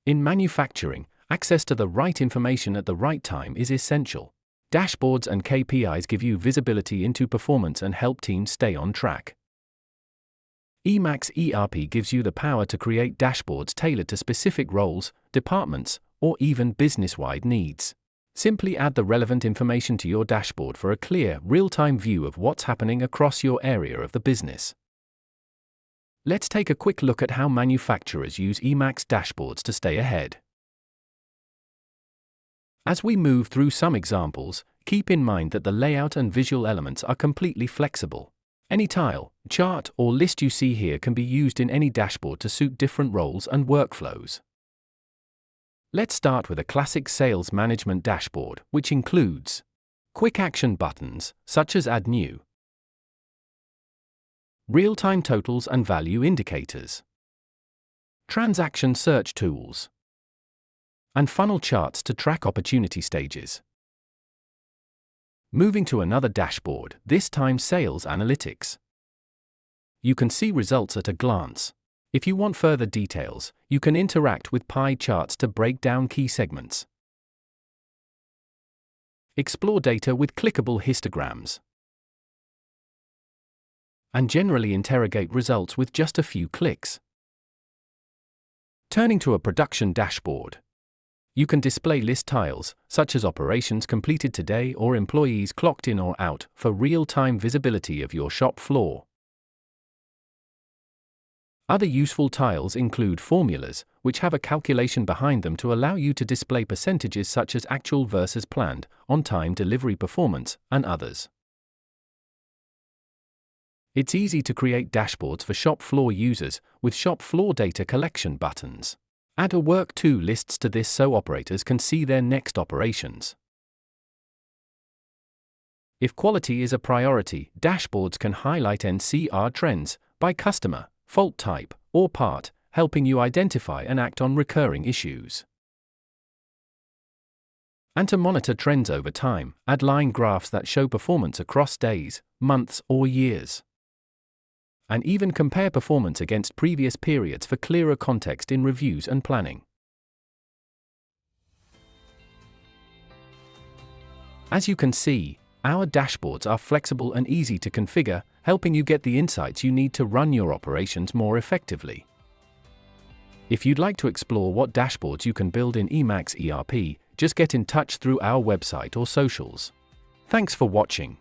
In manufacturing, access to the right information at the right time is essential. Dashboards and KPIs give you visibility into performance and help teams stay on track. E-Max ERP gives you the power to create dashboards tailored to specific roles, departments, or even business-wide needs. Simply add the relevant information to your dashboard for a clear, real-time view of what's happening across your area of the business. Let's take a quick look at how manufacturers use E-Max dashboards to stay ahead. As we move through some examples, keep in mind that the layout and visual elements are completely flexible. Any tile, chart, or list you see here can be used in any dashboard to suit different roles and workflows. Let's start with a classic sales management dashboard, which includes quick action buttons, such as Add New, real-time totals and value indicators, transaction search tools, and funnel charts to track opportunity stages. Moving to another dashboard, this time Sales Analytics. You can see results at a glance. If you want further details, you can interact with pie charts to break down key segments. Explore data with clickable histograms. And generally interrogate results with just a few clicks. Turning to a production dashboard. You can display list tiles, such as operations completed today or employees clocked in or out, for real-time visibility of your shop floor. Other useful tiles include formulas, which have a calculation behind them to allow you to display percentages such as actual versus planned, on-time delivery performance, and others. It's easy to create dashboards for shop floor users, with shop floor data collection buttons. Add a Work To lists to this so operators can see their next operations. If quality is a priority, dashboards can highlight NCR trends by customer, fault type, or part, helping you identify and act on recurring issues. And to monitor trends over time, add line graphs that show performance across days, months, or years. And even compare performance against previous periods for clearer context in reviews and planning. As you can see, our dashboards are flexible and easy to configure, helping you get the insights you need to run your operations more effectively. If you'd like to explore what dashboards you can build in E-Max ERP, just get in touch through our website or socials. Thanks for watching.